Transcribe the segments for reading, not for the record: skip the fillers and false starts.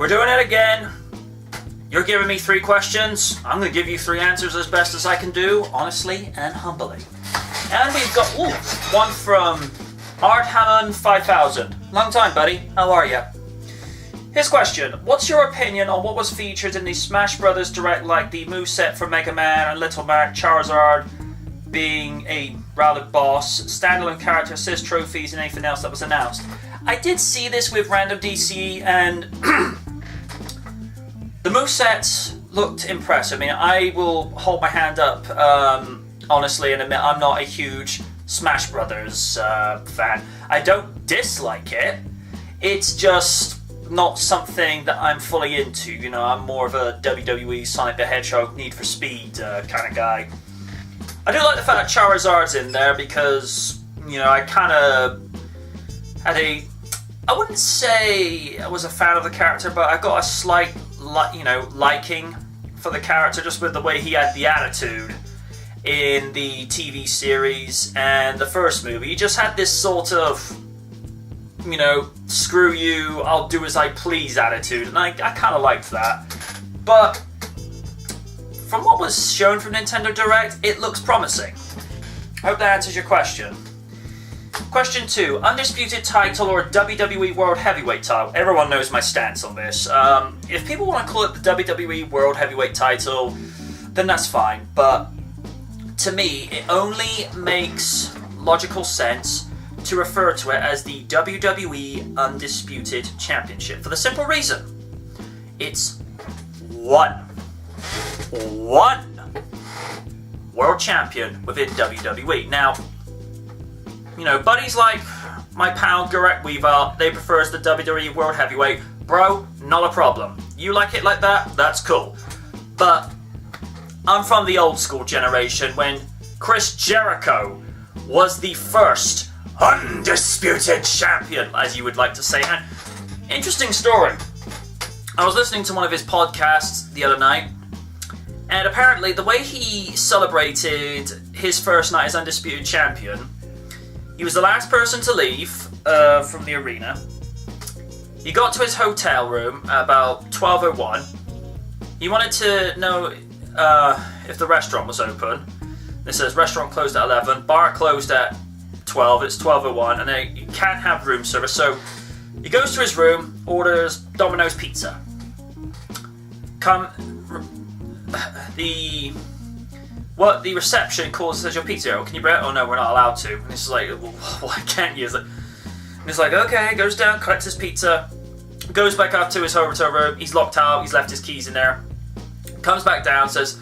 We're doing it again. You're giving me 3 questions. I'm going to give you 3 answers as best as I can do, honestly and humbly. And we've got one from Art Hammond 5000. Long time, buddy. How are you? His question: what's your opinion on what was featured in the Smash Brothers Direct, like the moveset for Mega Man and Little Mac, Charizard being a rather boss, standalone character, assist trophies, and anything else that was announced? I did see this with Random DC, and the movesets looked impressive. I mean, I will hold my hand up, honestly, and admit I'm not a huge Smash Brothers fan. I don't dislike it. It's just not something that I'm fully into. You know, I'm more of a WWE, Sonic the Hedgehog, Need for Speed kind of guy. I do like the fact that Charizard's in there because, you know, I kind of had I wouldn't say I was a fan of the character, but I got a slight, liking for the character just with the way he had the attitude in the TV series and the first movie. He just had this sort of, screw you, I'll do as I please attitude, and I kind of liked that. But from what was shown from Nintendo Direct, it looks promising. I hope that answers your question. Question 2, Undisputed title or WWE World Heavyweight title? Everyone knows my stance on this. If people want to call it the WWE World Heavyweight title, then that's fine. But to me, it only makes logical sense to refer to it as the WWE Undisputed Championship, for the simple reason it's one world champion within WWE. Now, buddies like my pal Garrett Weaver, they prefer the WWE World Heavyweight. Bro, not a problem. You like it like that? That's cool. But I'm from the old school generation when Chris Jericho was the first undisputed champion, as you would like to say. And interesting story. I was listening to one of his podcasts the other night, and apparently the way he celebrated his first night as undisputed champion, he was the last person to leave from the arena. He got to his hotel room at about 12:01. He wanted to know if the restaurant was open. It says restaurant closed at 11, bar closed at 12, it's 12:01, and you can't have room service. So he goes to his room, orders Domino's pizza. The reception calls and says, your pizza, can you bring it? Oh no, we're not allowed to. And it's like, well, why can't you? And he's like, okay, goes down, collects his pizza, goes back up to his hotel room, he's locked out, he's left his keys in there, comes back down, says,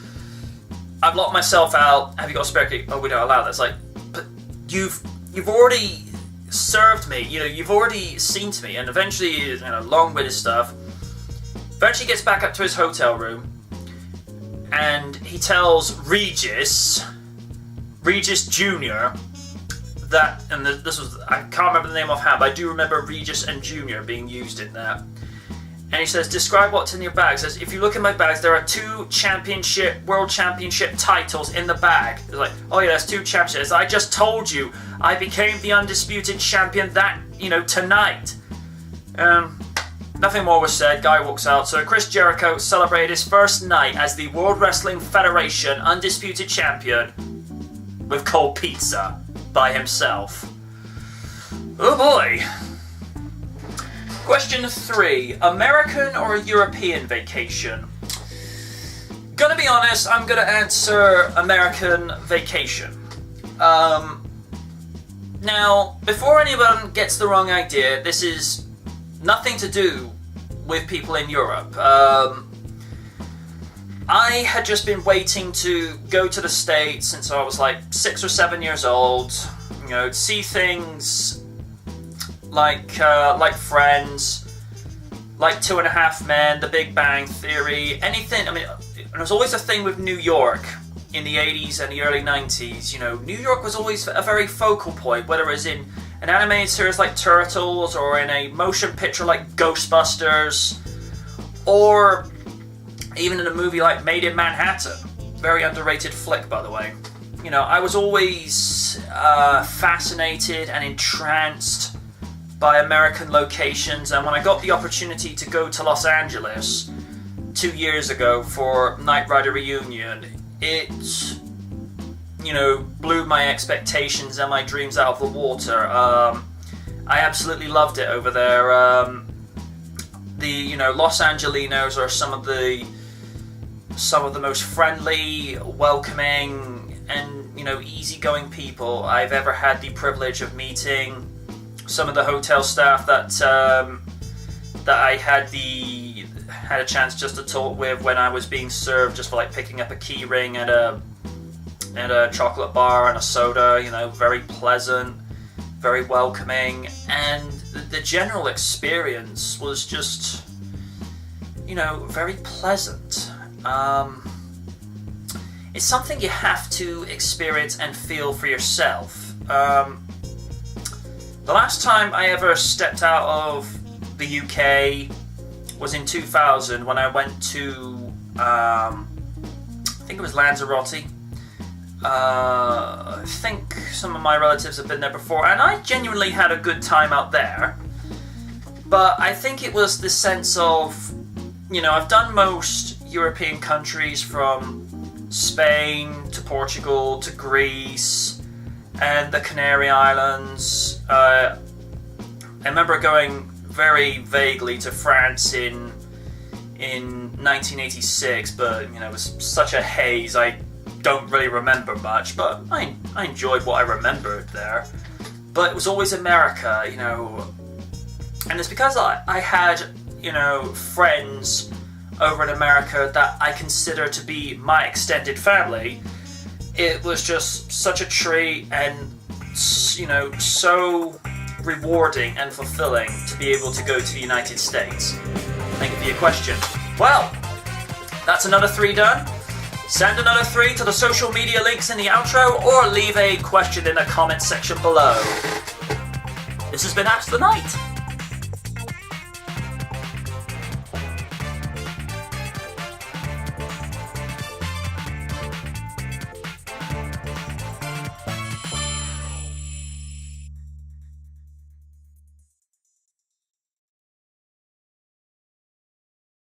I've locked myself out, have you got a spare key? Oh, we don't allow that. It's like, but you've already served me, you've already seen to me, and eventually, along with his stuff, eventually gets back up to his hotel room, and he tells Regis Jr. that, and this was, I can't remember the name offhand, but I do remember Regis and Jr. being used in that. And he says, describe what's in your bag. He says, if you look in my bags, there are 2 world championship titles in the bag. It's like, oh yeah, there's 2 championships. I just told you, I became the undisputed champion tonight. Nothing more was said, guy walks out. So Chris Jericho celebrated his first night as the World Wrestling Federation undisputed champion with cold pizza by himself. Oh boy. Question 3, American or European vacation? Gonna be honest, I'm gonna answer American vacation. Now, before anyone gets the wrong idea, this is nothing to do with people in Europe. I had just been waiting to go to the States since I was like 6 or 7 years old. See things like Friends, like 2.5 Men, The Big Bang Theory, anything. I mean, there was always a thing with New York in the 80s and the early 90s. New York was always a very focal point, whether it was in an animated series like Turtles, or in a motion picture like Ghostbusters, or even in a movie like Made in Manhattan. Very underrated flick, by the way. I was always fascinated and entranced by American locations, and when I got the opportunity to go to Los Angeles 2 years ago for Knight Rider Reunion, it, you know, blew my expectations and my dreams out of the water. I absolutely loved it over there. Los Angelinos are some of the most friendly, welcoming, and, you know, easygoing people I've ever had the privilege of meeting. Some of the hotel staff that I had a chance just to talk with when I was being served, just for like picking up a key ring at a chocolate bar and a soda, you know, very pleasant, very welcoming, and the general experience was just, you know, very pleasant. It's something you have to experience and feel for yourself. The last time I ever stepped out of the UK was in 2000 when I went to, I think it was Lanzarote. I think some of my relatives have been there before, and I genuinely had a good time out there. But I think it was the sense of, you know, I've done most European countries from Spain to Portugal to Greece and the Canary Islands. I remember going very vaguely to France in 1986, but, you know, it was such a haze, I don't really remember much, but I enjoyed what I remembered there. But it was always America, you know, and it's because I had, you know, friends over in America that I consider to be my extended family. It was just such a treat and, you know, so rewarding and fulfilling to be able to go to the United States. Thank you for your question. Well, that's another 3 done. Send another 3 to the social media links in the outro, or leave a question in the comment section below. This has been Ask the Knight.